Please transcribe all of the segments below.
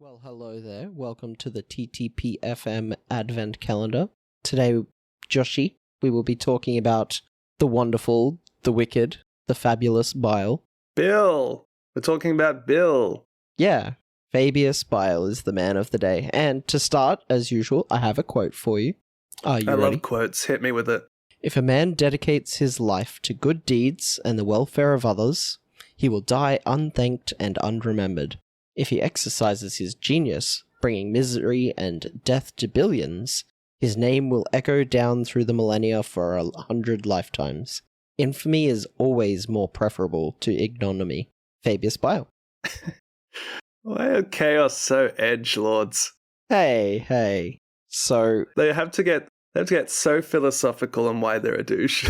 Well, hello there. Welcome to the TTPFM Advent Calendar. Today, Joshy, we will be talking about the wonderful, the wicked, the fabulous Bile. Bill! We're talking about Bill. Yeah, Fabius Bile is the man of the day. And to start, as usual, I have a quote for you. Are you ready? I love quotes. Hit me with it. If a man dedicates his life to good deeds and the welfare of others, he will die unthanked and unremembered. If he exercises his genius, bringing misery and death to billions, his name will echo down through the millennia for 100 lifetimes. Infamy is always more preferable to ignominy. Fabius Bile. Why are chaos so edgelords? Hey. So They have to get so philosophical on why they're a douche.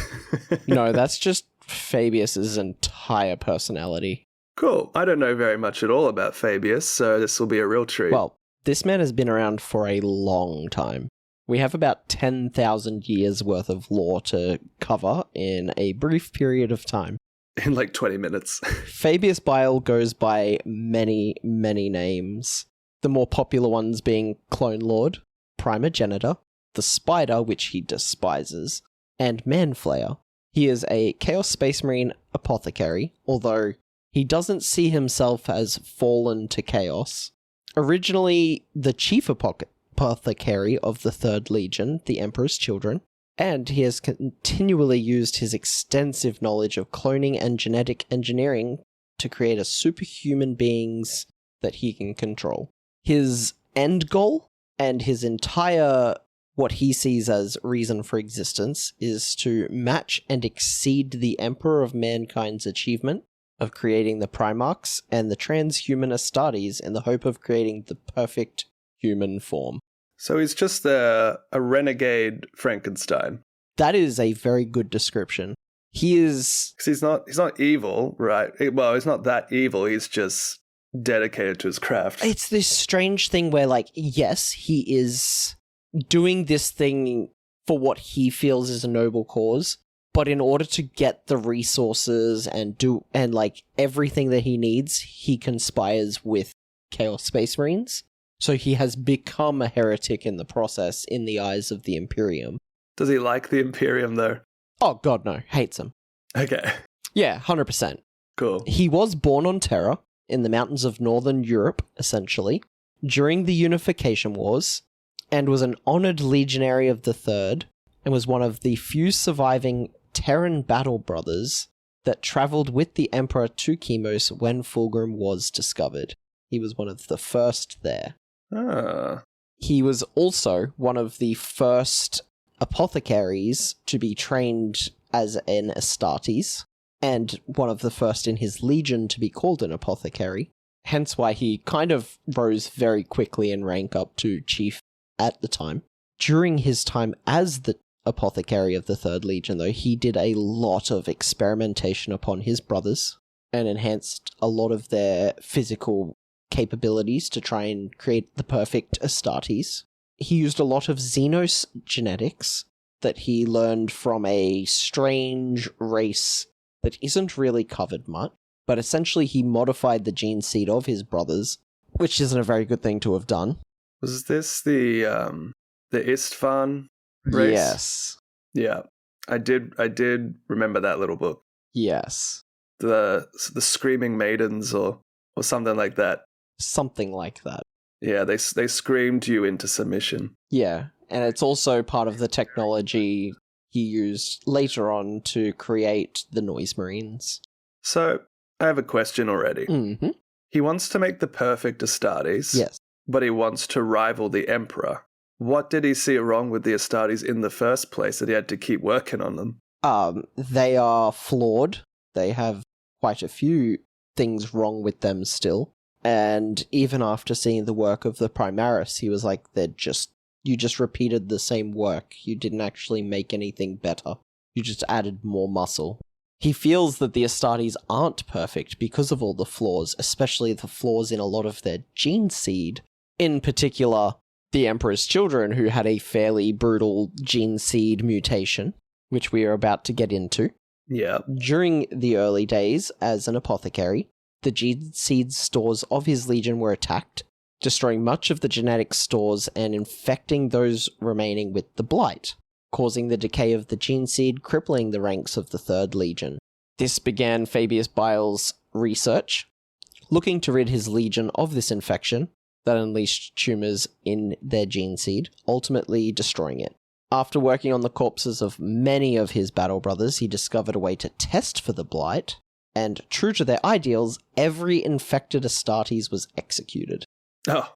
no, that's just Fabius's entire personality. Cool. I don't know very much at all about Fabius, so this will be a real treat. Well, this man has been around for a long time. We have about 10,000 years worth of lore to cover in a brief period of time. In like 20 minutes. Fabius Bile goes by many, many names. The more popular ones being Clone Lord, Primogenitor, the Spider, which he despises, and Manflayer. He is a Chaos Space Marine Apothecary, although he doesn't see himself as fallen to chaos. Originally the chief apothecary of the Third Legion, the Emperor's Children, and he has continually used his extensive knowledge of cloning and genetic engineering to create a superhuman beings that he can control. His end goal and his entire, what he sees as reason for existence, is to match and exceed the Emperor of Mankind's achievement of creating the Primarchs and the transhuman Astartes in the hope of creating the perfect human form. So he's just a renegade Frankenstein. That is a very good description. He is... 'Cause he's not evil, right? Well, he's not that evil, he's just dedicated to his craft. It's this strange thing where, like, yes, he is doing this thing for what he feels is a noble cause, but in order to get the resources and everything that he needs, he conspires with Chaos Space Marines. So he has become a heretic in the process in the eyes of the Imperium. Does he like the Imperium, though? Oh, God, no. Hates him. Okay. Yeah, 100%. Cool. He was born on Terra, in the mountains of Northern Europe, essentially, during the Unification Wars, and was an honored legionary of the Third, and was one of the few surviving Terran battle brothers that traveled with the Emperor to Chemos when Fulgrim was discovered. He was one of the first there. Ah. He was also one of the first apothecaries to be trained as an Astartes, and one of the first in his legion to be called an apothecary, hence why he kind of rose very quickly in rank up to chief at the time. During his time as the apothecary of the Third Legion, though, he did a lot of experimentation upon his brothers and enhanced a lot of their physical capabilities to try and create the perfect Astartes. He used a lot of Xenos genetics that he learned from a strange race that isn't really covered much, but essentially he modified the gene seed of his brothers, which isn't a very good thing to have done. Was this the Istvan race? Yes. Yeah. I did remember that little book. Yes. The Screaming Maidens or something like that. Something like that. Yeah, they screamed you into submission. Yeah, and it's also part of the technology he used later on to create the Noise Marines. So, I have a question already. Mm-hmm. He wants to make the perfect Astartes. Yes. But he wants to rival the Emperor. What did he see wrong with the Astartes in the first place that he had to keep working on them? They are flawed. They have quite a few things wrong with them still. And even after seeing the work of the Primaris, he was like, you just repeated the same work. You didn't actually make anything better. You just added more muscle. He feels that the Astartes aren't perfect because of all the flaws, especially the flaws in a lot of their gene seed. In particular, the Emperor's Children, who had a fairly brutal gene seed mutation, which we are about to get into. Yeah. During the early days as an apothecary, the gene seed stores of his legion were attacked, destroying much of the genetic stores and infecting those remaining with the blight, causing the decay of the gene seed, crippling the ranks of the Third Legion. This began Fabius Bile's research, looking to rid his legion of this infection that unleashed tumours in their gene seed, ultimately destroying it. After working on the corpses of many of his battle brothers, he discovered a way to test for the blight, and true to their ideals, every infected Astartes was executed. Oh.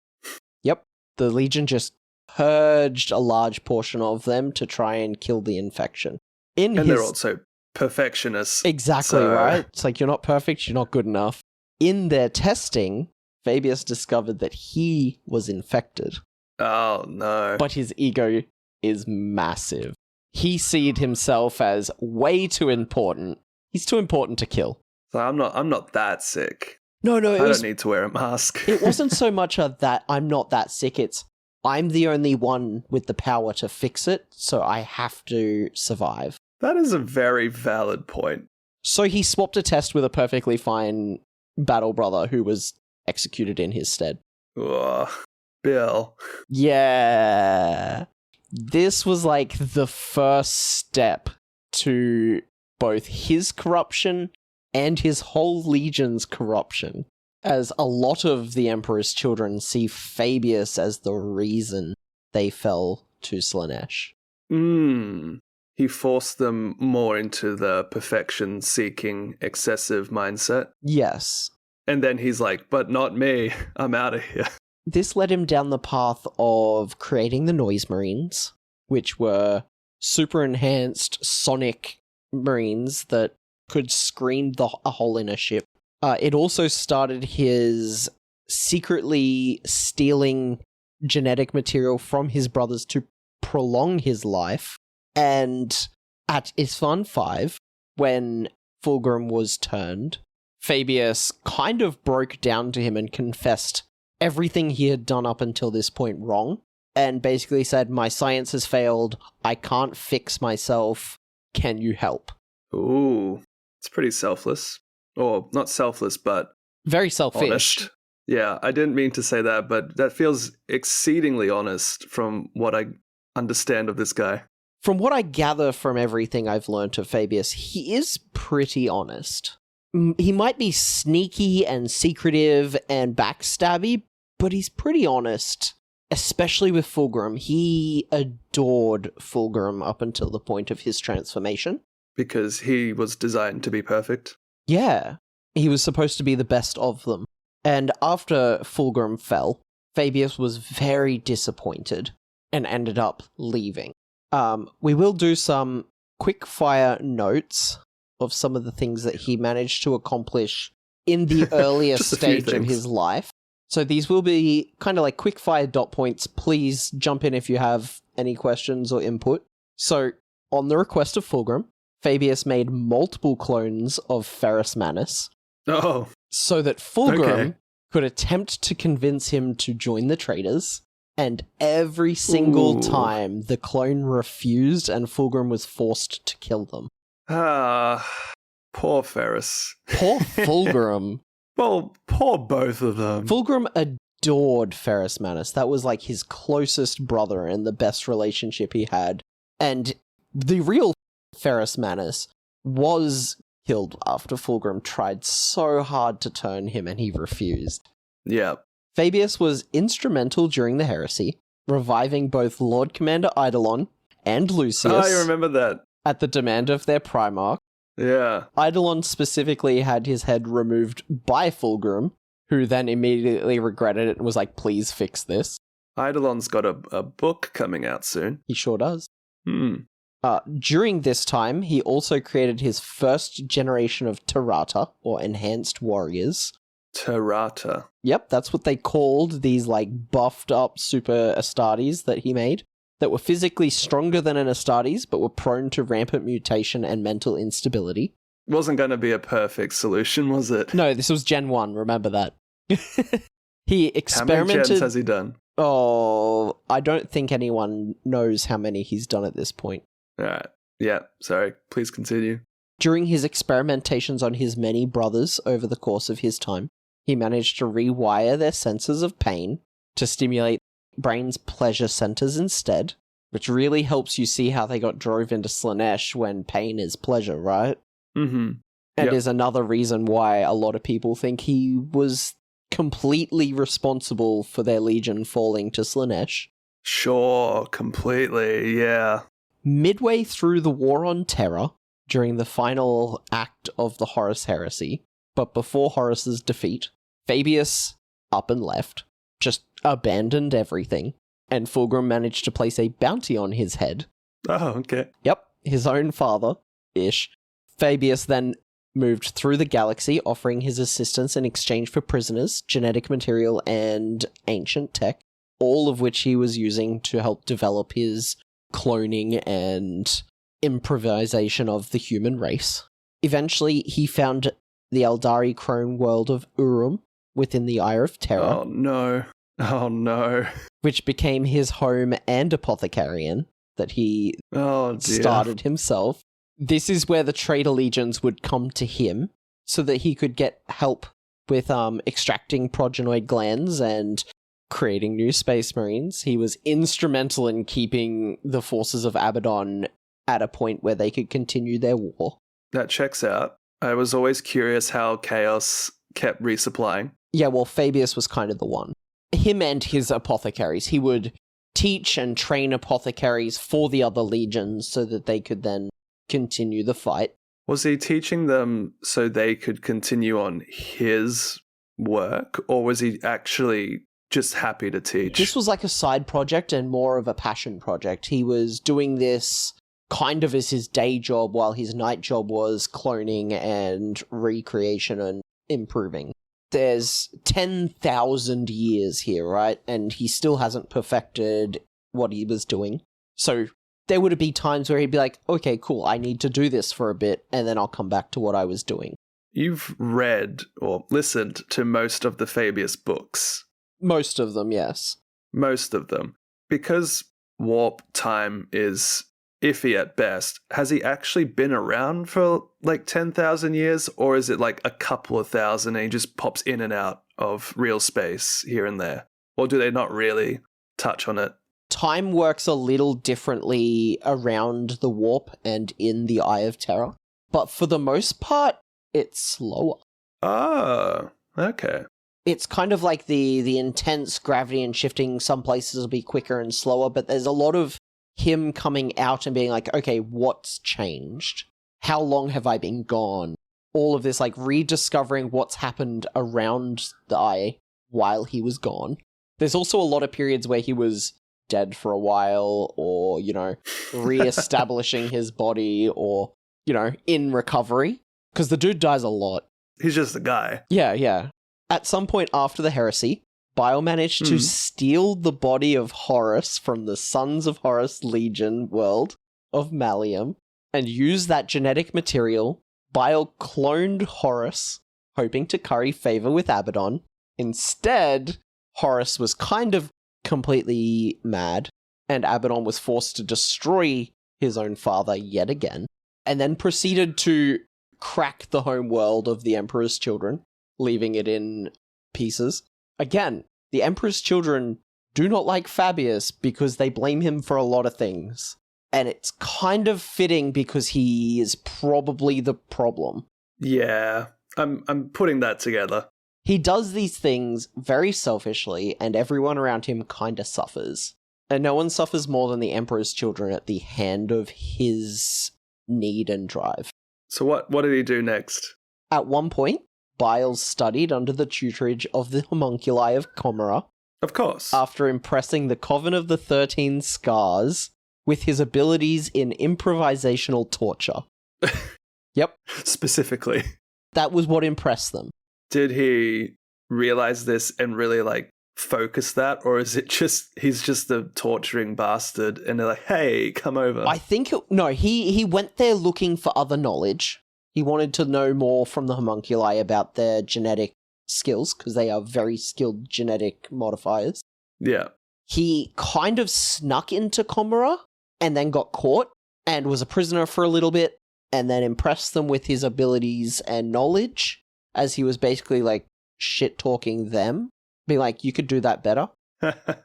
Yep, the Legion just purged a large portion of them to try and kill the infection. They're also perfectionists. Exactly, right? It's like, you're not perfect, you're not good enough. In their testing, Fabius discovered that he was infected. Oh, no. But his ego is massive. He seed himself as way too important. He's too important to kill. So I'm not that sick. No, I don't need to wear a mask. It wasn't so much that I'm not that sick, it's I'm the only one with the power to fix it, so I have to survive. That is a very valid point. So he swapped a test with a perfectly fine battle brother who was executed in his stead. Ugh. Bill. Yeah. This was like the first step to both his corruption and his whole legion's corruption, as a lot of the Emperor's children see Fabius as the reason they fell to Slaanesh. He forced them more into the perfection-seeking, excessive mindset. Yes. And then he's like, but not me. I'm out of here. This led him down the path of creating the Noise Marines, which were super enhanced sonic marines that could screen a hole in a ship. It also started his secretly stealing genetic material from his brothers to prolong his life. And at Isfahan 5, when Fulgrim was turned, Fabius kind of broke down to him and confessed everything he had done up until this point wrong, and basically said, my science has failed, I can't fix myself, can you help? Ooh, it's pretty selfless. Or, not selfless, but very selfish. Honest. Yeah, I didn't mean to say that, but that feels exceedingly honest from what I understand of this guy. From what I gather from everything I've learnt of Fabius, he is pretty honest. He might be sneaky and secretive and backstabby, but he's pretty honest, especially with Fulgrim. He adored Fulgrim up until the point of his transformation. Because he was designed to be perfect? Yeah, he was supposed to be the best of them. And after Fulgrim fell, Fabius was very disappointed and ended up leaving. We will do some quick-fire notes of some of the things that he managed to accomplish in the earlier stage of his life. So these will be kind of like quick-fire dot points. Please jump in if you have any questions or input. So, on the request of Fulgrim, Fabius made multiple clones of Ferrus Manus. Oh. So that Fulgrim could attempt to convince him to join the traitors. And every single time, the clone refused and Fulgrim was forced to kill them. Poor Ferrus. Poor Fulgrim. Well, poor both of them. Fulgrim adored Ferrus Manus. That was like his closest brother and the best relationship he had. And the real Ferrus Manus was killed after Fulgrim tried so hard to turn him and he refused. Yeah. Fabius was instrumental during the heresy, reviving both Lord Commander Eidolon and Lucius. Oh, I remember that. At the demand of their Primarch. Yeah. Eidolon specifically had his head removed by Fulgrim, who then immediately regretted it and was like, please fix this. Eidolon's got a book coming out soon. He sure does. During this time, he also created his first generation of Tirata, or enhanced warriors. Tirata. Yep, that's what they called these like buffed up super Astartes that he made, that were physically stronger than an Astartes, but were prone to rampant mutation and mental instability. Wasn't going to be a perfect solution, was it? No, this was Gen 1, remember that. He experimented... How many gens has he done? Oh, I don't think anyone knows how many he's done at this point. Alright. Yeah, sorry. Please continue. During his experimentations on his many brothers over the course of his time, he managed to rewire their senses of pain to stimulate brain's pleasure centers instead, which really helps you see how they got drove into Slaanesh when pain is pleasure, right? Mm-hmm. And is another reason why a lot of people think he was completely responsible for their legion falling to Slaanesh. Sure, completely, yeah. Midway through the War on Terror, during the final act of the Horus Heresy, but before Horus's defeat, Fabius up and left, just abandoned everything, and Fulgrim managed to place a bounty on his head. Oh, okay. Yep, his own father-ish. Fabius then moved through the galaxy, offering his assistance in exchange for prisoners, genetic material, and ancient tech, all of which he was using to help develop his cloning and improvisation of the human race. Eventually, he found the Eldari crone world of Urum within the Eye of Terror. Oh no. Oh no. Which became his home and Apothecarian that he started himself. This is where the traitor legions would come to him so that he could get help with extracting progenoid glands and creating new space marines. He was instrumental in keeping the forces of Abaddon at a point where they could continue their war. That checks out. I was always curious how Chaos kept resupplying. Yeah, well, Fabius was kind of the one. Him and his apothecaries. He would teach and train apothecaries for the other legions so that they could then continue the fight. Was he teaching them so they could continue on his work, or was he actually just happy to teach? This was like a side project and more of a passion project. He was doing this kind of as his day job while his night job was cloning and recreation and improving. There's 10,000 years here, right? And he still hasn't perfected what he was doing. So there would be times where he'd be like, okay, cool, I need to do this for a bit, and then I'll come back to what I was doing. You've read or listened to most of the Fabius books. Most of them, yes. Most of them. Because warp time is iffy at best, has he actually been around for like 10,000 years, or is it like a couple of thousand and he just pops in and out of real space here and there? Or do they not really touch on it? Time works a little differently around the warp and in the Eye of Terror, but for the most part, it's slower. Oh, okay. It's kind of like the intense gravity and shifting. Some places will be quicker and slower, but there's a lot of him coming out and being like, okay, what's changed? How long have I been gone? All of this, like, rediscovering what's happened around the Eye while he was gone. There's also a lot of periods where he was dead for a while, or, you know, re-establishing his body, or, you know, in recovery. Because the dude dies a lot. He's just a guy. Yeah. At some point after the heresy, Bile managed to steal the body of Horus from the Sons of Horus Legion world of Malleum, and use that genetic material. Bile cloned Horus, hoping to curry favor with Abaddon. Instead, Horus was kind of completely mad, and Abaddon was forced to destroy his own father yet again, and then proceeded to crack the home world of the Emperor's children, leaving it in pieces. Again, the Emperor's children do not like Fabius because they blame him for a lot of things, and it's kind of fitting because he is probably the problem. Yeah, I'm putting that together. He does these things very selfishly, and everyone around him kinda suffers. And no one suffers more than the Emperor's children at the hand of his need and drive. So what did he do next? At one point, Bile studied under the tutorage of the homunculi of Comera. Of course. After impressing the Coven of the 13 Scars with his abilities in improvisational torture. Yep. Specifically. That was what impressed them. Did he realize this and really, like, focus that? Or is it just, he's just a torturing bastard and they're like, hey, come over? I think, he went there looking for other knowledge. He wanted to know more from the homunculi about their genetic skills, because they are very skilled genetic modifiers. Yeah. He kind of snuck into Comera and then got caught and was a prisoner for a little bit, and then impressed them with his abilities and knowledge, as he was basically, like, shit-talking them, being like, you could do that better.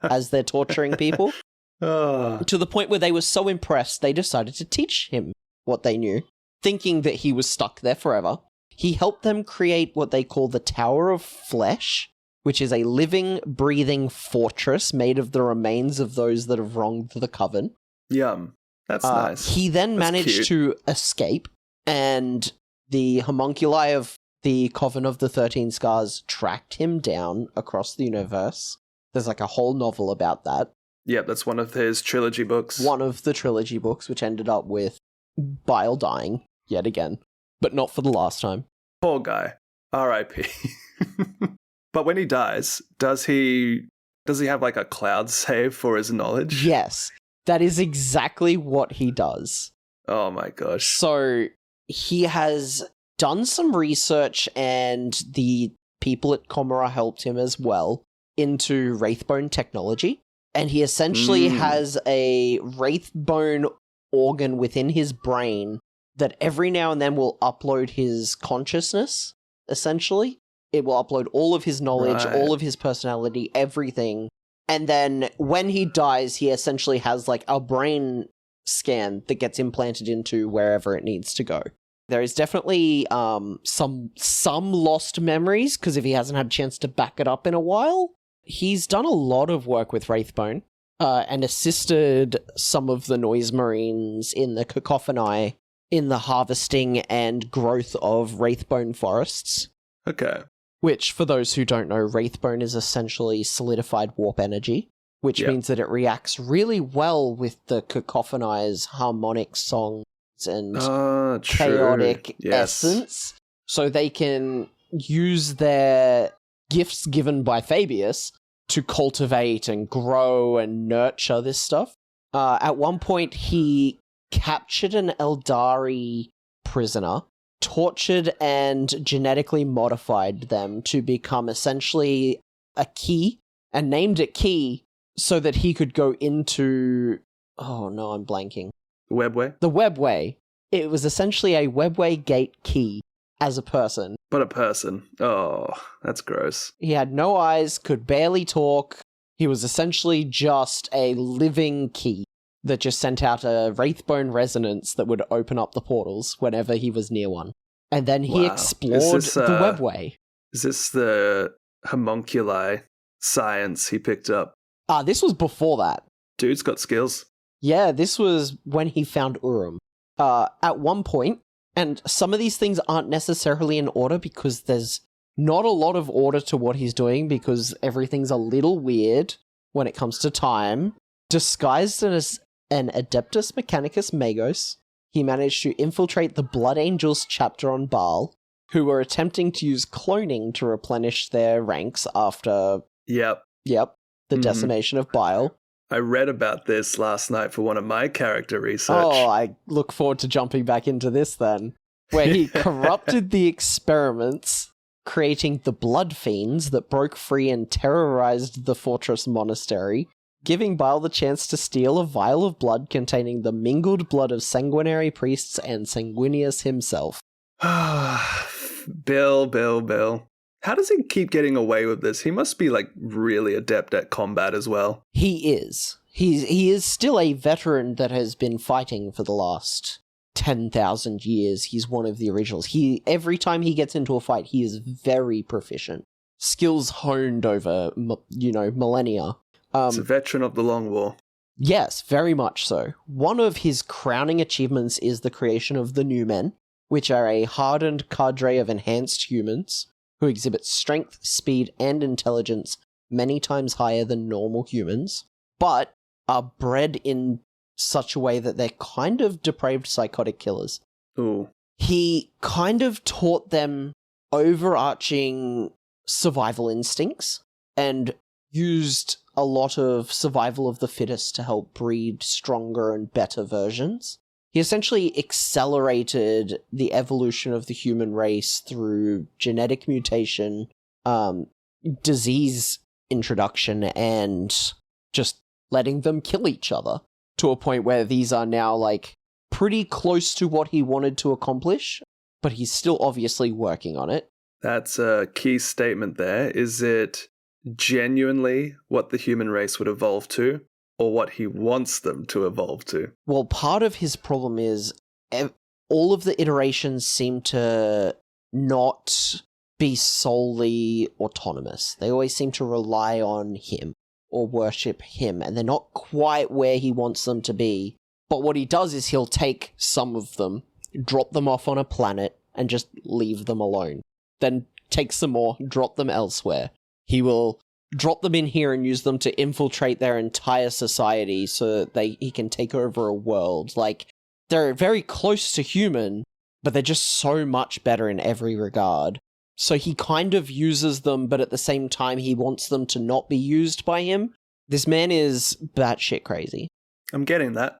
as they're torturing people. Oh. To the point where they were so impressed, they decided to teach him what they knew, thinking that he was stuck there forever. He helped them create what they call the Tower of Flesh, which is a living, breathing fortress made of the remains of those that have wronged the Coven. Yum. That's nice. He then That's managed cute. to escape, and the homunculi of the Coven of the 13 Scars tracked him down across the universe. There's like a whole novel about that. Yep, that's one of his trilogy books. One of the trilogy books, which ended up with Bile dying yet again, but not for the last time. Poor guy. R.I.P. But when he dies, does he have like a cloud save for his knowledge? Yes, that is exactly what he does. Oh my gosh. So he has done some research, and the people at Comora helped him as well, into Wraithbone technology. And he essentially has a Wraithbone organ within his brain that every now and then will upload his consciousness, essentially. It will upload all of his knowledge, all of his personality, everything. And then when he dies, he essentially has like a brain scan that gets implanted into wherever it needs to go. There is definitely some lost memories, because if he hasn't had a chance to back it up in a while. He's done a lot of work with Wraithbone and assisted some of the Noise Marines in the Cacophony in the harvesting and growth of Wraithbone forests. Okay. Which, for those who don't know, Wraithbone is essentially solidified warp energy, which means that it reacts really well with the Cacophony's harmonic songs and chaotic essence. So they can use their gifts given by Fabius to cultivate and grow and nurture this stuff. At one point, he captured an Eldari prisoner, tortured and genetically modified them to become essentially a key, and named it Key so that he could go into... Oh no, I'm blanking. Webway? The Webway. It was essentially a Webway gate key as a person. But a person. Oh, that's gross. He had no eyes, could barely talk. He was essentially just a living key that just sent out a Wraithbone resonance that would open up the portals whenever he was near one. And then he explored the Webway. Is this the homunculi science he picked up? This was before that. Dude's got skills. Yeah, this was when he found Urim. At one point, and some of these things aren't necessarily in order because there's not a lot of order to what he's doing, because everything's a little weird when it comes to time. Disguised as an Adeptus Mechanicus Magos, he managed to infiltrate the Blood Angels chapter on Baal, who were attempting to use cloning to replenish their ranks after... Yep, the decimation of Bile. I read about this last night for one of my character research. Oh, I look forward to jumping back into this then. Where he corrupted the experiments, creating the Blood Fiends that broke free and terrorized the Fortress Monastery, giving Bile the chance to steal a vial of blood containing the mingled blood of sanguinary priests and Sanguinius himself. Bill. How does he keep getting away with this? He must be, like, really adept at combat as well. He is. He is still a veteran that has been fighting for the last 10,000 years. He's one of the originals. Every time he gets into a fight, he is very proficient. Skills honed over, millennia. He's a veteran of the Long War. Yes, very much so. One of his crowning achievements is the creation of the New Men, which are a hardened cadre of enhanced humans who exhibit strength, speed, and intelligence many times higher than normal humans, but are bred in such a way that they're kind of depraved psychotic killers. Ooh. He kind of taught them overarching survival instincts and used a lot of survival of the fittest to help breed stronger and better versions. He essentially accelerated the evolution of the human race through genetic mutation, disease introduction, and just letting them kill each other to a point where these are now, like, pretty close to what he wanted to accomplish, but he's still obviously working on it. That's a key statement there. Is it genuinely what the human race would evolve to, or what he wants them to evolve to? Well, part of his problem is all of the iterations seem to not be solely autonomous. They always seem to rely on him or worship him, and they're not quite where he wants them to be. But what he does is he'll take some of them, drop them off on a planet, and just leave them alone. Then take some more, drop them elsewhere. He will drop them in here and use them to infiltrate their entire society so that he can take over a world. Like, they're very close to human, but they're just so much better in every regard. So he kind of uses them, but at the same time he wants them to not be used by him. This man is batshit crazy. I'm getting that.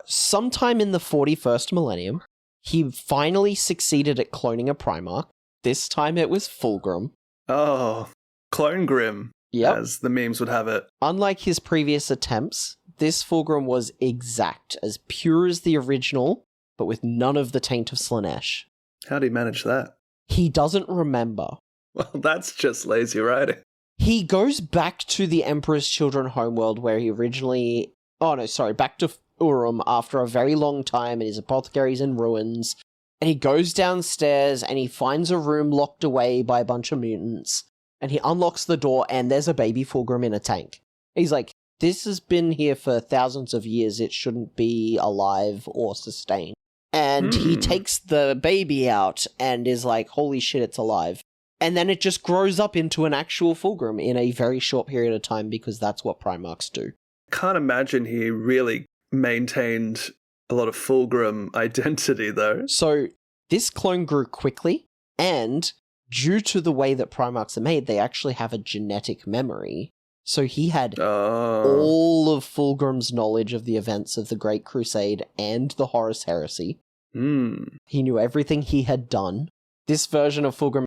Sometime in the 41st millennium, he finally succeeded at cloning a Primarch. This time it was Fulgrim. Oh, Clone Grim, as the memes would have it. Unlike his previous attempts, this Fulgrim was exact, as pure as the original, but with none of the taint of Slaanesh. How'd he manage that? He doesn't remember. Well, that's just lazy writing. He goes back to the Emperor's Children homeworld where he originally... back to Urim after a very long time, and his apothecary's in ruins. And he goes downstairs and he finds a room locked away by a bunch of mutants. And he unlocks the door and there's a baby Fulgrim in a tank. He's like, this has been here for thousands of years. It shouldn't be alive or sustained. And he takes the baby out and is like, holy shit, it's alive. And then it just grows up into an actual Fulgrim in a very short period of time because that's what Primarchs do. Can't imagine he really maintained a lot of Fulgrim identity, though. So this clone grew quickly, and due to the way that Primarchs are made, they actually have a genetic memory. So he had all of Fulgrim's knowledge of the events of the Great Crusade and the Horus Heresy. He knew everything he had done. This version of Fulgrim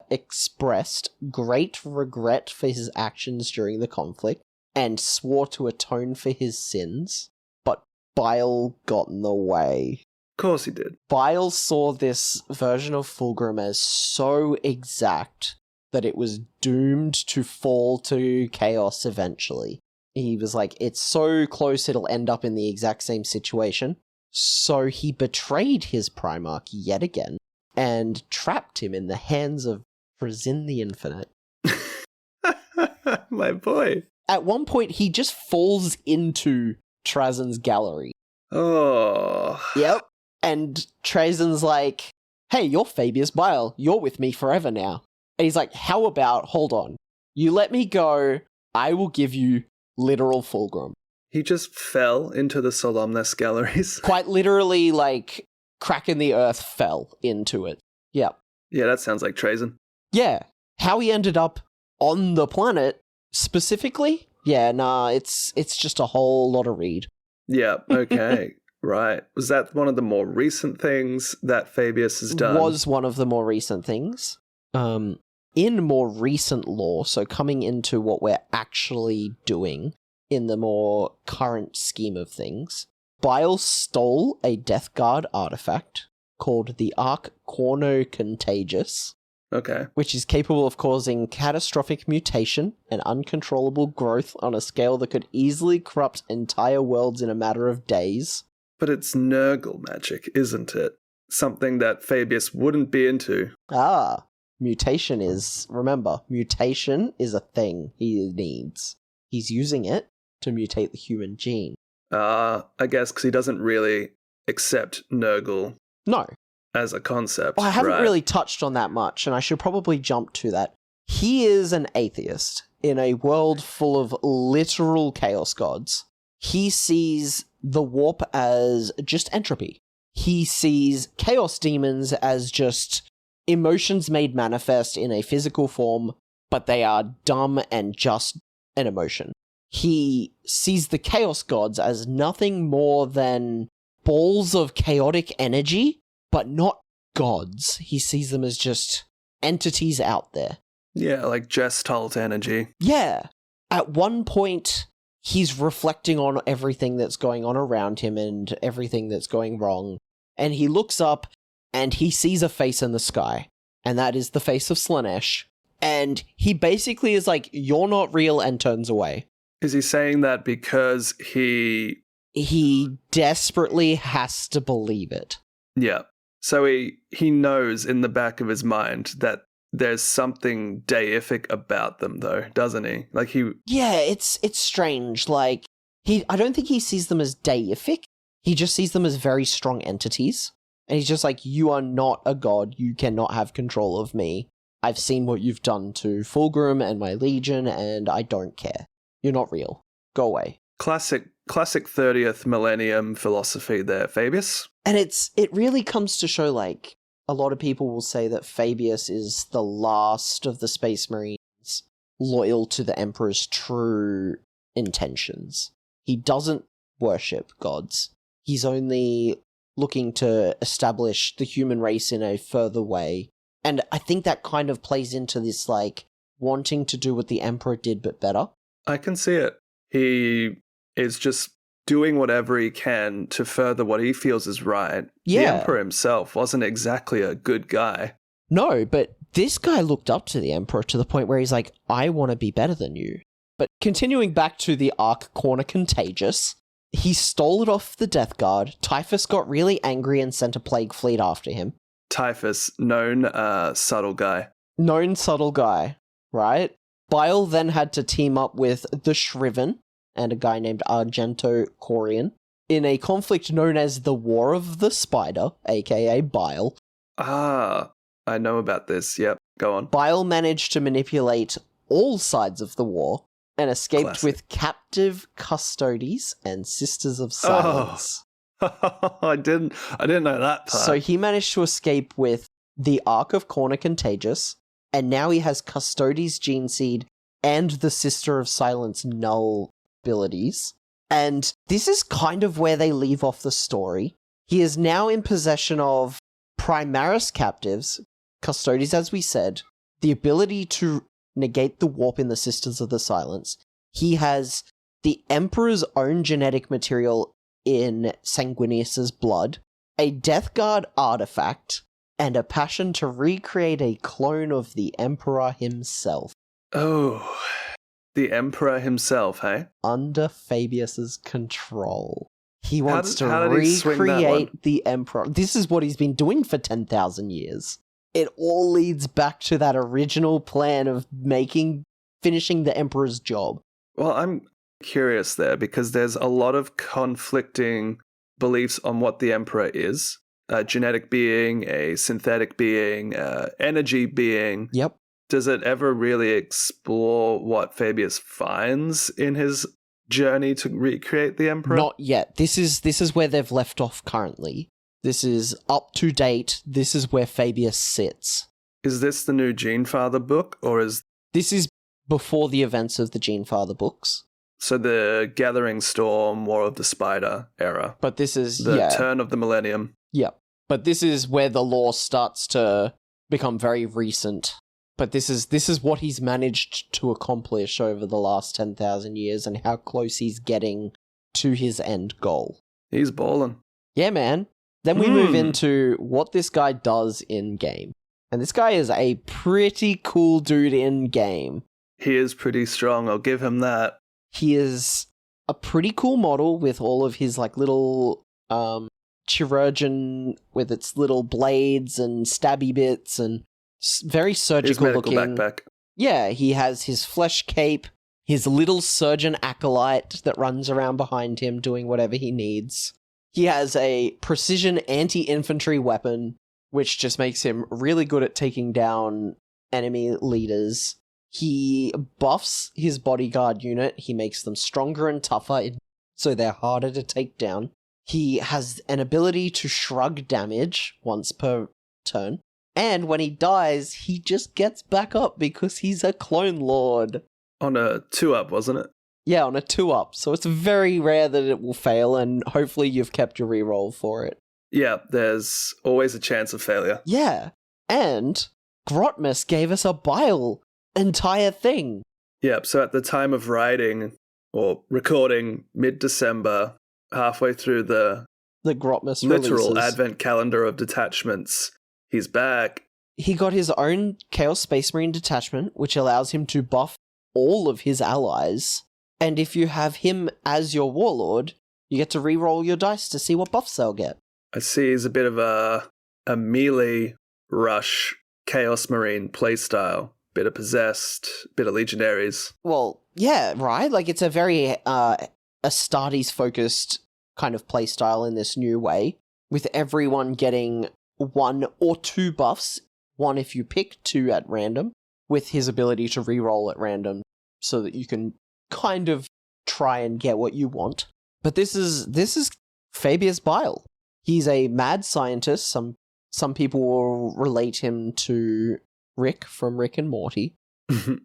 expressed great regret for his actions during the conflict and swore to atone for his sins, but Bile got in the way. Of course he did. Bile saw this version of Fulgrim as so exact that it was doomed to fall to chaos eventually. He was like, it's so close it'll end up in the exact same situation. So he betrayed his Primarch yet again and trapped him in the hands of Trazyn the Infinite. My boy. At one point, he just falls into Trazyn's gallery. Oh. Yep. And Trazyn's like, hey, you're Fabius Bile. You're with me forever now. And he's like, how about, hold on, you let me go, I will give you literal Fulgrim. He just fell into the Solemnus galleries. Quite literally, like, crack in the earth fell into it. Yep. Yeah, that sounds like Trazyn. Yeah. How he ended up on the planet, specifically? Yeah, nah, it's just a whole lot of read. Yeah, okay. Right. Was that one of the more recent things that Fabius has done? Was one of the more recent things. In more recent lore, so coming into what we're actually doing in the more current scheme of things, Bile stole a Death Guard artifact called the Arc Contagious. Okay. Which is capable of causing catastrophic mutation and uncontrollable growth on a scale that could easily corrupt entire worlds in a matter of days. But it's Nurgle magic, isn't it? Something that Fabius wouldn't be into. Mutation is a thing he needs. He's using it to mutate the human gene. I guess because he doesn't really accept Nurgle. No. As a concept. Well, I haven't really touched on that much, and I should probably jump to that. He is an atheist in a world full of literal chaos gods. He sees the warp as just entropy. He sees chaos demons as just emotions made manifest in a physical form, but they are dumb and just an emotion. He sees the chaos gods as nothing more than balls of chaotic energy, but not gods. He sees them as just entities out there. Yeah, like Gestalt energy. Yeah. At one point, he's reflecting on everything that's going on around him and everything that's going wrong, and he looks up and he sees a face in the sky, and that is the face of Slaanesh, And he basically is like, you're not real, and turns away. Is he saying that because he desperately has to believe it. Yeah. So he knows in the back of his mind that there's something deific about them, though, doesn't he? Like Yeah, it's strange. Like I don't think he sees them as deific. He just sees them as very strong entities. And he's just like, you are not a god. You cannot have control of me. I've seen what you've done to Fulgrim and my legion, and I don't care. You're not real. Go away. Classic 30th millennium philosophy there, Fabius. And it really comes to show, like, a lot of people will say that Fabius is the last of the Space Marines loyal to the Emperor's true intentions. He doesn't worship gods. He's only looking to establish the human race in a further way. And I think that kind of plays into this, like, wanting to do what the Emperor did, but better. I can see it. He is just doing whatever he can to further what he feels is right. Yeah. The Emperor himself wasn't exactly a good guy. No, but this guy looked up to the Emperor to the point where he's like, I want to be better than you. But continuing back to the Arc Corner Contagious, he stole it off the Death Guard. Typhus got really angry and sent a plague fleet after him. Typhus, known subtle guy. Known subtle guy, right? Bile then had to team up with the Shriven and a guy named Argento Corian in a conflict known as the War of the Spider, aka Bile. Ah, I know about this. Yep, go on. Bile managed to manipulate all sides of the war and escaped Classic. with captive custodies and Sisters of Silence. Oh, I didn't know that part. So he managed to escape with the Ark of Corner Contagious, and now he has Custodies Gene Seed and the Sister of Silence Null abilities. And this is kind of where they leave off the story. He is now in possession of Primaris captives, Custodies as we said, the ability to negate the warp in the Sisters of the Silence. He has the Emperor's own genetic material in Sanguinius's blood, a Death Guard artifact, and a passion to recreate a clone of the Emperor himself. Oh, the Emperor himself, hey? Under Fabius's control. He wants how did he swing that one? recreate the Emperor. This is what he's been doing for 10,000 years. It all leads back to that original plan of finishing the Emperor's job. Well, I'm curious there because there's a lot of conflicting beliefs on what the Emperor is. A genetic being, a synthetic being, energy being. Yep. Does it ever really explore what Fabius finds in his journey to recreate the Emperor? Not yet. This is where they've left off currently. This is up to date. This is where Fabius sits. Is this the new Genefather book, or is... This is before the events of the Genefather books. So the Gathering Storm, War of the Spider era. But this is... The turn of the millennium. Yep. But this is where the lore starts to become very recent. But this is what he's managed to accomplish over the last 10,000 years and how close he's getting to his end goal. He's ballin'. Yeah, man. Then we move into what this guy does in-game. And this guy is a pretty cool dude in-game. He is pretty strong, I'll give him that. He is a pretty cool model with all of his, like, little, chirurgeon with its little blades and stabby bits and very surgical his medical looking. Backpack. Yeah, he has his flesh cape, his little surgeon acolyte that runs around behind him doing whatever he needs. He has a precision anti-infantry weapon, which just makes him really good at taking down enemy leaders. He buffs his bodyguard unit. He makes them stronger and tougher, so they're harder to take down. He has an ability to shrug damage once per turn. And when he dies, he just gets back up because he's a clone lord. On a 2-up, wasn't it? Yeah, on a 2-up. So it's very rare that it will fail, and hopefully you've kept your reroll for it. Yeah, there's always a chance of failure. Yeah. And Grotmus gave us a Bile entire thing. Yep, so at the time of writing, or recording, mid-December, halfway through the Grotmus literal releases. advent calendar of detachments, he's back. he got his own Chaos Space Marine detachment, which allows him to buff all of his allies. And if you have him as your warlord, you get to re-roll your dice to see what buffs they'll get. I see he's a bit of a melee rush Chaos Marine playstyle. Bit of Possessed, bit of Legionaries. Well, yeah, right? Like, it's a very Astartes-focused kind of playstyle in this new way, with everyone getting 1 or 2 buffs, 1 if you pick, 2 at random, with his ability to re-roll at random, so that you can kind of try and get what you want. But this is Fabius Bile. He's a mad scientist. Some people will relate him to Rick from Rick and Morty.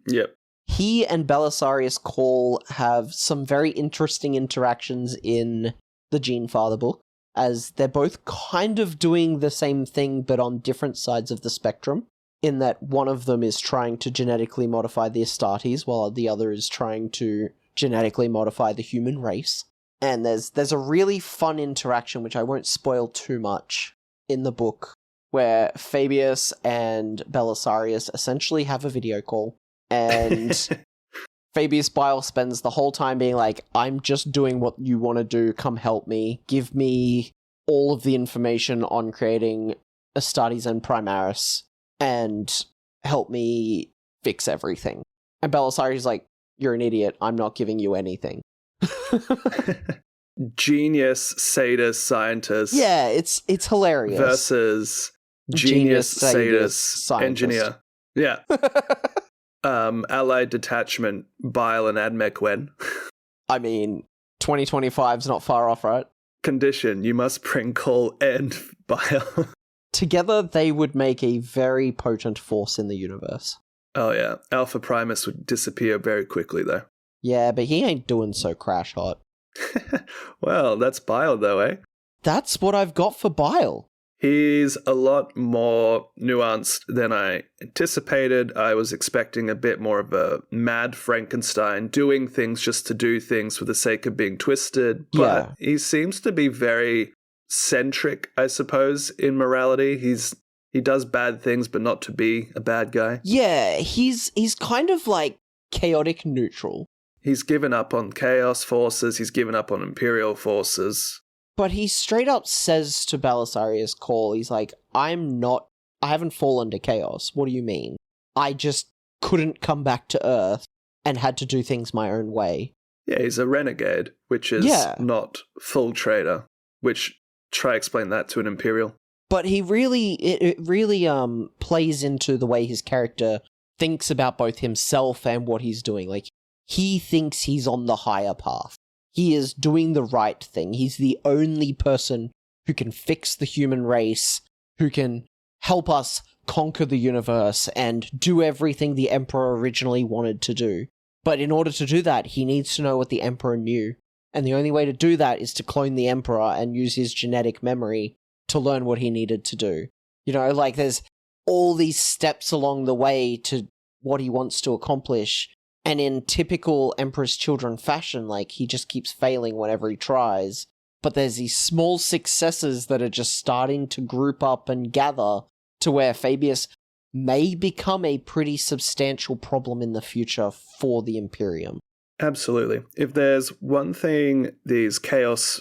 Yep. He and Belisarius Cawl have some very interesting interactions in the Genefather book, as they're both kind of doing the same thing but on different sides of the spectrum, in that one of them is trying to genetically modify the Astartes while the other is trying to genetically modify the human race. And there's a really fun interaction, which I won't spoil too much, in the book, where Fabius and Belisarius essentially have a video call, and Fabius Bile spends the whole time being like, I'm just doing what you want to do, come help me, give me all of the information on creating Astartes and Primaris, and help me fix everything. And Belisarius is like, you're an idiot, I'm not giving you anything. Genius sadist scientist. Yeah, it's hilarious. Versus genius sadist scientist. Engineer. Yeah. Allied detachment, Bile and Admech. I mean, 2025's not far off, right? Condition, you must bring Cawl and Bile. Together, they would make a very potent force in the universe. Oh yeah, Alpha Primus would disappear very quickly though. Yeah, but he ain't doing so crash hot. Well, that's Bile though, eh? That's what I've got for Bile. He's a lot more nuanced than I anticipated. I was expecting a bit more of a mad Frankenstein, doing things just to do things for the sake of being twisted. But he seems to be very centric, I suppose, in morality. He does bad things, but not to be a bad guy. Yeah, he's kind of like chaotic neutral. He's given up on chaos forces. He's given up on imperial forces. But he straight up says to Belisarius Cawl, he's like, I haven't fallen to chaos. What do you mean? I just couldn't come back to Earth and had to do things my own way. Yeah, he's a renegade, which is not full traitor. Which, try explain that to an imperial. But it really plays into the way his character thinks about both himself and what he's doing. Like, he thinks he's on the higher path. He is doing the right thing. He's the only person who can fix the human race, who can help us conquer the universe and do everything the Emperor originally wanted to do. But in order to do that, he needs to know what the Emperor knew. And the only way to do that is to clone the Emperor and use his genetic memory to learn what he needed to do. You know, like, there's all these steps along the way to what he wants to accomplish. And in typical Emperor's Children fashion, like, he just keeps failing whenever he tries. But there's these small successes that are just starting to group up and gather to where Fabius may become a pretty substantial problem in the future for the Imperium. Absolutely. If there's one thing these Chaos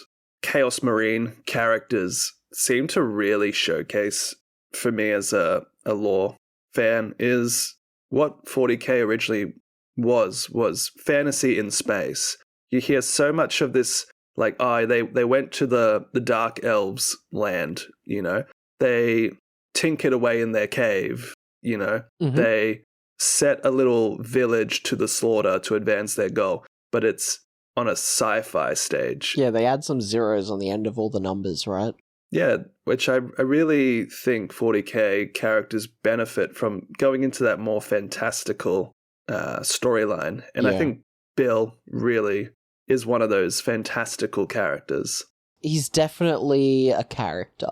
Marine characters seem to really showcase for me as a lore fan is what 40k originally was fantasy in space. You hear so much of this, like, they went to the Dark Elves land, you know? They tinkered away in their cave, you know? Mm-hmm. They set a little village to the slaughter to advance their goal, but it's on a sci-fi stage. Yeah, they add some zeros on the end of all the numbers, right? Yeah, which I really think 40k characters benefit from going into that more fantastical storyline. And I think Bill really is one of those fantastical characters. He's definitely a character.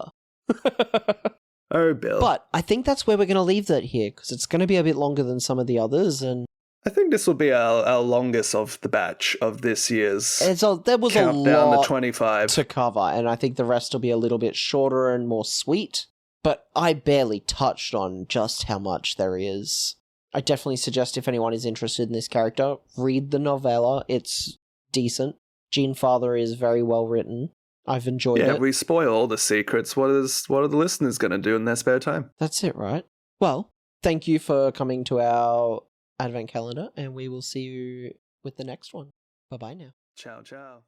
Oh, Bill. But I think that's where we're going to leave that here, because it's going to be a bit longer than some of the others, and I think this will be our longest of the batch of this year's there was countdown a lot to 25 to cover, and I think the rest will be a little bit shorter and more sweet. but I barely touched on just how much there is. I definitely suggest if anyone is interested in this character, read the novella. It's decent. Gene Father is very well written. I've enjoyed it. Yeah, we spoil all the secrets. What are the listeners going to do in their spare time? That's it, right? Well, thank you for coming to our advent calendar, and we will see you with the next one. Bye-bye now. Ciao, ciao.